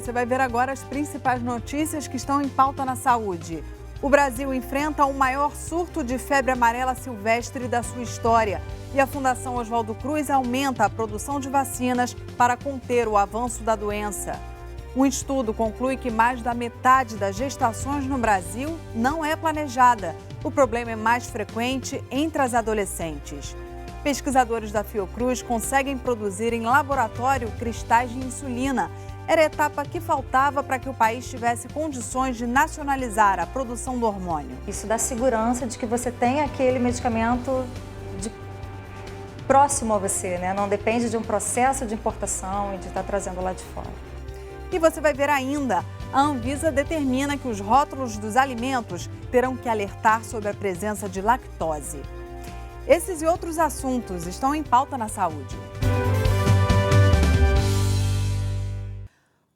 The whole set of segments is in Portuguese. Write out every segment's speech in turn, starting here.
você vai ver agora as principais notícias que estão em pauta na saúde. O Brasil enfrenta o maior surto de febre amarela silvestre da sua história. E a Fundação Oswaldo Cruz aumenta a produção de vacinas para conter o avanço da doença. Um estudo conclui que mais da metade das gestações no Brasil não é planejada. O problema é mais frequente entre as adolescentes. Pesquisadores da Fiocruz conseguem produzir em laboratório cristais de insulina. Era a etapa que faltava para que o país tivesse condições de nacionalizar a produção do hormônio. Isso dá segurança de que você tem aquele medicamento próximo a você, né? Não depende de um processo de importação e de estar trazendo lá de fora. E você vai ver ainda, a Anvisa determina que os rótulos dos alimentos terão que alertar sobre a presença de lactose. Esses e outros assuntos estão em pauta na saúde.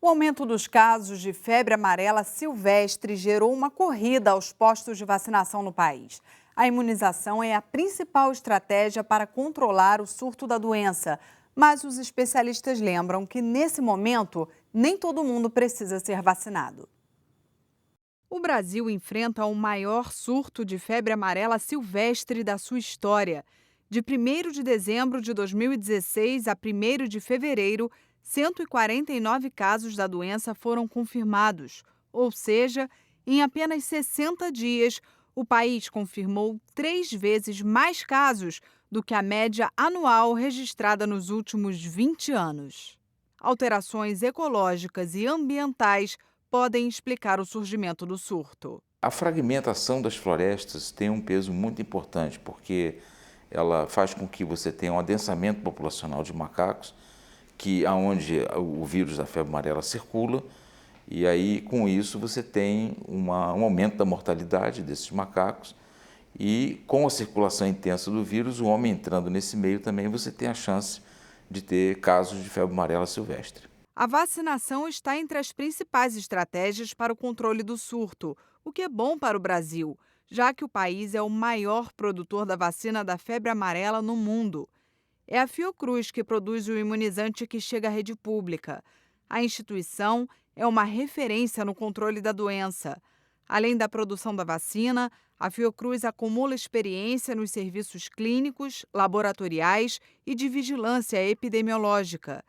O aumento dos casos de febre amarela silvestre gerou uma corrida aos postos de vacinação no país. A imunização é a principal estratégia para controlar o surto da doença. Mas os especialistas lembram que, nesse momento, nem todo mundo precisa ser vacinado. O Brasil enfrenta o maior surto de febre amarela silvestre da sua história. De 1º de dezembro de 2016 a 1º de fevereiro, 149 casos da doença foram confirmados. Ou seja, em apenas 60 dias, o país confirmou 3 vezes mais casos do que a média anual registrada nos últimos 20 anos. Alterações ecológicas e ambientais podem explicar o surgimento do surto. A fragmentação das florestas tem um peso muito importante, porque ela faz com que você tenha um adensamento populacional de macacos, aonde o vírus da febre amarela circula, e aí com isso você tem um aumento da mortalidade desses macacos, e com a circulação intensa do vírus, o homem entrando nesse meio também, você tem a chance de ter casos de febre amarela silvestre. A vacinação está entre as principais estratégias para o controle do surto, o que é bom para o Brasil, já que o país é o maior produtor da vacina da febre amarela no mundo. É a Fiocruz que produz o imunizante que chega à rede pública. A instituição é uma referência no controle da doença. Além da produção da vacina, a Fiocruz acumula experiência nos serviços clínicos, laboratoriais e de vigilância epidemiológica.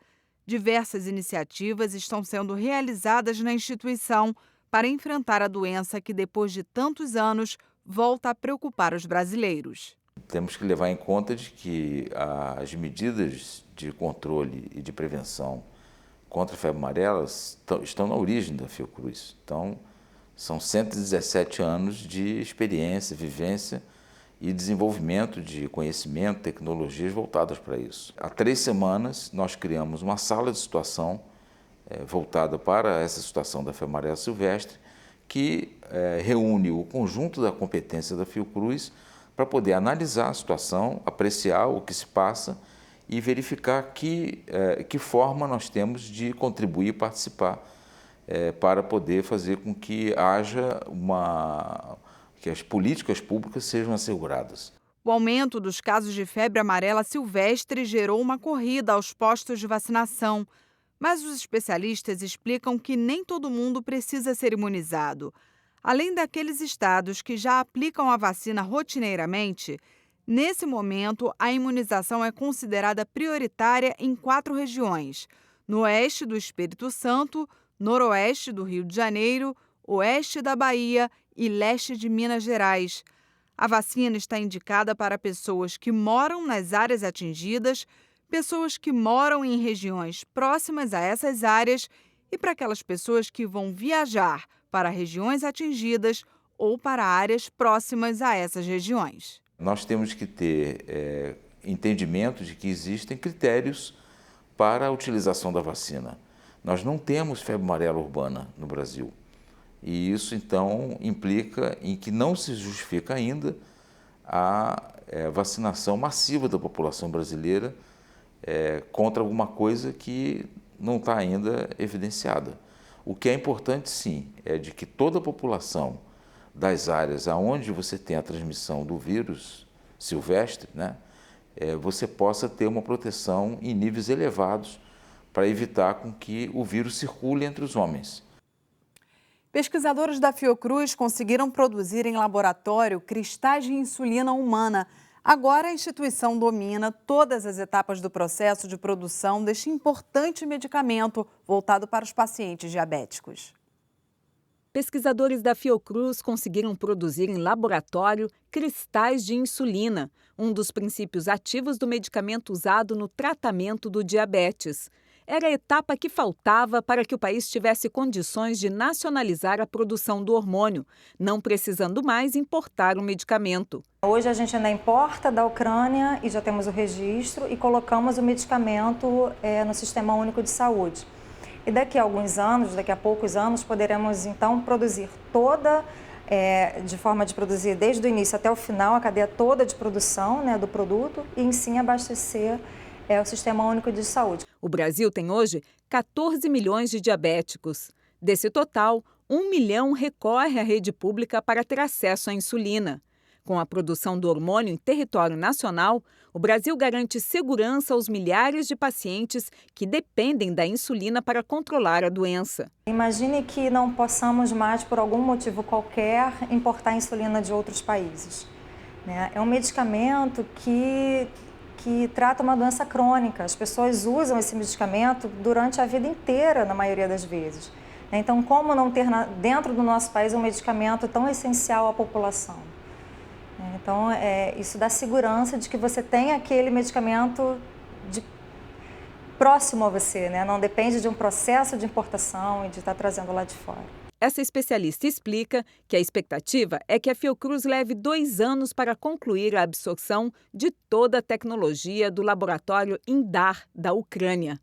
Diversas iniciativas estão sendo realizadas na instituição para enfrentar a doença que, depois de tantos anos, volta a preocupar os brasileiros. Temos que levar em conta de que as medidas de controle e de prevenção contra a febre amarela estão na origem da Fiocruz. Então, são 117 anos de experiência, vivência e desenvolvimento de conhecimento, tecnologias voltadas para isso. Há 3 semanas, nós criamos uma sala de situação voltada para essa situação da febre amarela silvestre, que reúne o conjunto da competência da Fiocruz para poder analisar a situação, apreciar o que se passa e verificar que forma nós temos de contribuir e participar para poder fazer com que haja que as políticas públicas sejam asseguradas. O aumento dos casos de febre amarela silvestre gerou uma corrida aos postos de vacinação. Mas os especialistas explicam que nem todo mundo precisa ser imunizado. Além daqueles estados que já aplicam a vacina rotineiramente, nesse momento a imunização é considerada prioritária em 4 regiões: no oeste do Espírito Santo, noroeste do Rio de Janeiro, oeste da Bahia e leste de Minas Gerais. A vacina está indicada para pessoas que moram nas áreas atingidas, pessoas que moram em regiões próximas a essas áreas e para aquelas pessoas que vão viajar para regiões atingidas ou para áreas próximas a essas regiões. Nós temos que ter entendimento de que existem critérios para a utilização da vacina. Nós não temos febre amarela urbana no Brasil. E isso, então, implica em que não se justifica ainda a vacinação massiva da população brasileira contra alguma coisa que não está ainda evidenciada. O que é importante, sim, é de que toda a população das áreas onde você tem a transmissão do vírus silvestre, né, você possa ter uma proteção em níveis elevados para evitar com que o vírus circule entre os homens. Pesquisadores da Fiocruz conseguiram produzir em laboratório cristais de insulina humana. Agora a instituição domina todas as etapas do processo de produção deste importante medicamento voltado para os pacientes diabéticos. Pesquisadores da Fiocruz conseguiram produzir em laboratório cristais de insulina, um dos princípios ativos do medicamento usado no tratamento do diabetes. Era a etapa que faltava para que o país tivesse condições de nacionalizar a produção do hormônio, não precisando mais importar o medicamento. Hoje a gente ainda importa da Ucrânia e já temos o registro e colocamos o medicamento no Sistema Único de Saúde. E daqui a poucos anos, poderemos então produzir de forma de produzir desde o início até o final, a cadeia toda de produção, né, do produto e sim abastecer o Sistema Único de Saúde. O Brasil tem hoje 14 milhões de diabéticos. Desse total, 1 milhão recorre à rede pública para ter acesso à insulina. Com a produção do hormônio em território nacional, o Brasil garante segurança aos milhares de pacientes que dependem da insulina para controlar a doença. Imagine que não possamos mais, por algum motivo qualquer, importar insulina de outros países, né? É um medicamento que trata uma doença crônica. As pessoas usam esse medicamento durante a vida inteira, na maioria das vezes. Então, como não ter dentro do nosso país um medicamento tão essencial à população? Então, isso dá segurança de que você tem aquele medicamento próximo a você, né? Não depende de um processo de importação e de estar trazendo lá de fora. Essa especialista explica que a expectativa é que a Fiocruz leve 2 anos para concluir a absorção de toda a tecnologia do laboratório Indar, da Ucrânia.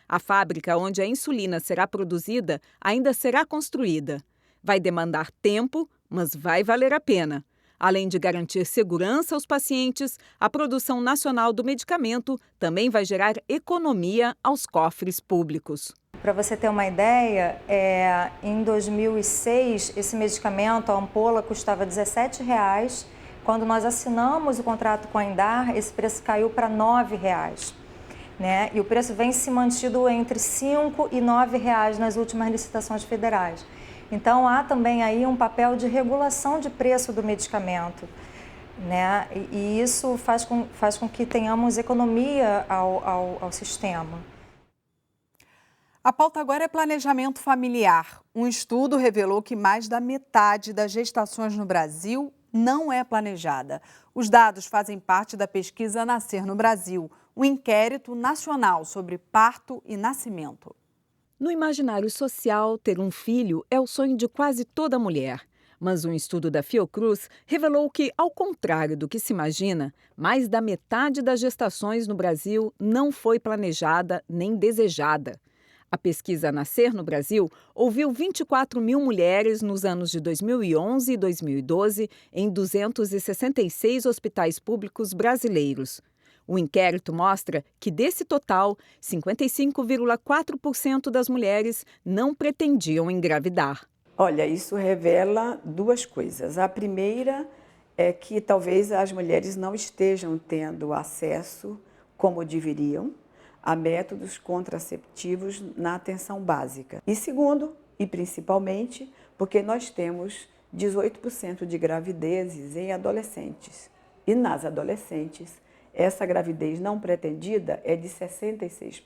A fábrica onde a insulina será produzida ainda será construída. Vai demandar tempo, mas vai valer a pena. Além de garantir segurança aos pacientes, a produção nacional do medicamento também vai gerar economia aos cofres públicos. Para você ter uma ideia, em 2006, esse medicamento, a ampola, custava R$17. Quando nós assinamos o contrato com a Indar, esse preço caiu para R$9. Né? E o preço vem se mantido entre R$5 e R$9 nas últimas licitações federais. Então, há também aí um papel de regulação de preço do medicamento, né? E isso faz com que tenhamos economia ao sistema. A pauta agora é planejamento familiar. Um estudo revelou que mais da metade das gestações no Brasil não é planejada. Os dados fazem parte da pesquisa Nascer no Brasil, um inquérito nacional sobre parto e nascimento. No imaginário social, ter um filho é o sonho de quase toda mulher. Mas um estudo da Fiocruz revelou que, ao contrário do que se imagina, mais da metade das gestações no Brasil não foi planejada nem desejada. A pesquisa Nascer no Brasil ouviu 24 mil mulheres nos anos de 2011 e 2012 em 266 hospitais públicos brasileiros. O inquérito mostra que, desse total, 55,4% das mulheres não pretendiam engravidar. Olha, isso revela 2 coisas. A primeira é que talvez as mulheres não estejam tendo acesso, como deveriam, a métodos contraceptivos na atenção básica. E segundo, e principalmente, porque nós temos 18% de gravidezes em adolescentes. E nas adolescentes, essa gravidez não pretendida é de 66%.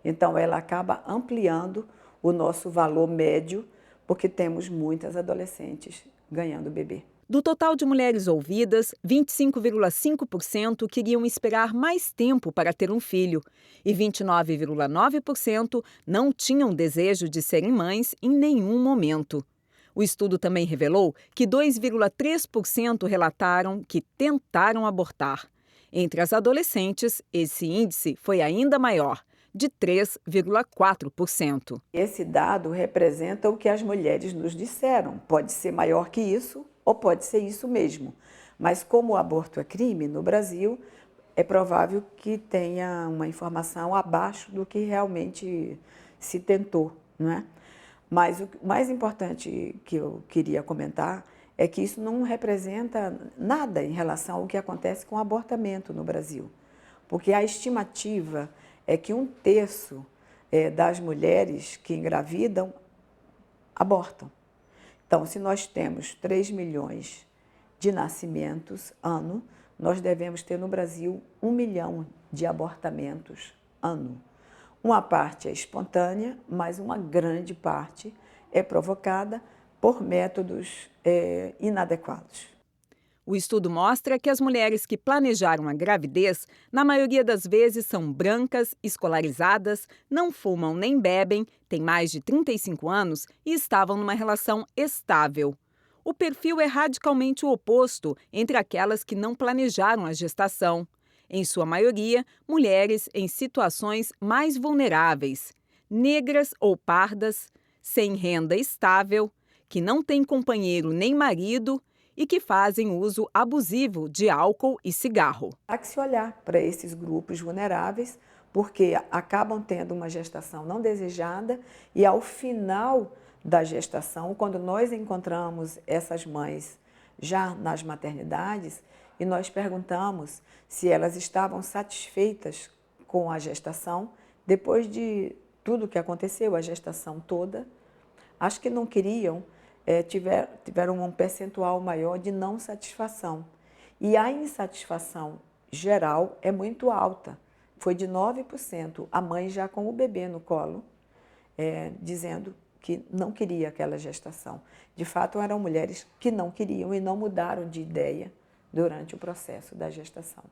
Então, ela acaba ampliando o nosso valor médio, porque temos muitas adolescentes ganhando bebê. Do total de mulheres ouvidas, 25,5% queriam esperar mais tempo para ter um filho e 29,9% não tinham desejo de serem mães em nenhum momento. O estudo também revelou que 2,3% relataram que tentaram abortar. Entre as adolescentes, esse índice foi ainda maior, de 3,4%. Esse dado representa o que as mulheres nos disseram. Pode ser maior que isso ou pode ser isso mesmo. Mas como o aborto é crime no Brasil, é provável que tenha uma informação abaixo do que realmente se tentou, não é? Mas o mais importante que eu queria comentar é que isso não representa nada em relação ao que acontece com o abortamento no Brasil. Porque a estimativa é que 1/3 das mulheres que engravidam abortam. Então, se nós temos 3 milhões de nascimentos ano, nós devemos ter no Brasil 1 milhão de abortamentos ano. Uma parte é espontânea, mas uma grande parte é provocada por métodos inadequados. O estudo mostra que as mulheres que planejaram a gravidez, na maioria das vezes, são brancas, escolarizadas, não fumam nem bebem, têm mais de 35 anos e estavam numa relação estável. O perfil é radicalmente o oposto entre aquelas que não planejaram a gestação. Em sua maioria, mulheres em situações mais vulneráveis, negras ou pardas, sem renda estável, que não têm companheiro nem marido e que fazem uso abusivo de álcool e cigarro. Há que se olhar para esses grupos vulneráveis, porque acabam tendo uma gestação não desejada e ao final da gestação, quando nós encontramos essas mães já nas maternidades e nós perguntamos se elas estavam satisfeitas com a gestação, depois de tudo que aconteceu, a gestação toda, acho que não queriam, tiveram um percentual maior de não satisfação. E a insatisfação geral é muito alta, foi de 9%, a mãe já com o bebê no colo, dizendo que não queria aquela gestação. De fato, eram mulheres que não queriam e não mudaram de ideia durante o processo da gestação.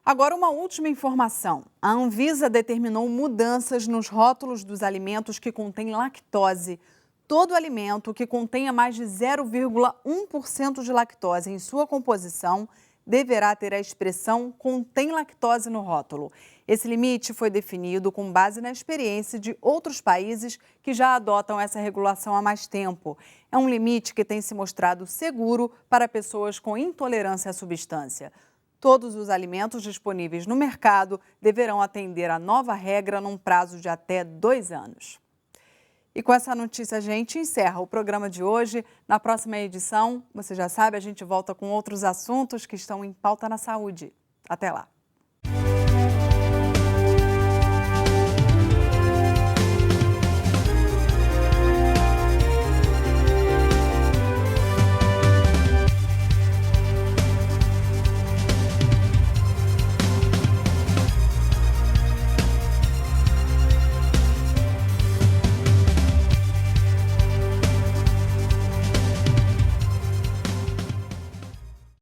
Agora, uma última informação. A Anvisa determinou mudanças nos rótulos dos alimentos que contêm lactose. Todo alimento que contenha mais de 0,1% de lactose em sua composição deverá ter a expressão "contém lactose" no rótulo. Esse limite foi definido com base na experiência de outros países que já adotam essa regulação há mais tempo. É um limite que tem se mostrado seguro para pessoas com intolerância à substância. Todos os alimentos disponíveis no mercado deverão atender à nova regra num prazo de até 2 anos. E com essa notícia a gente encerra o programa de hoje. Na próxima edição, você já sabe, a gente volta com outros assuntos que estão em pauta na saúde. Até lá!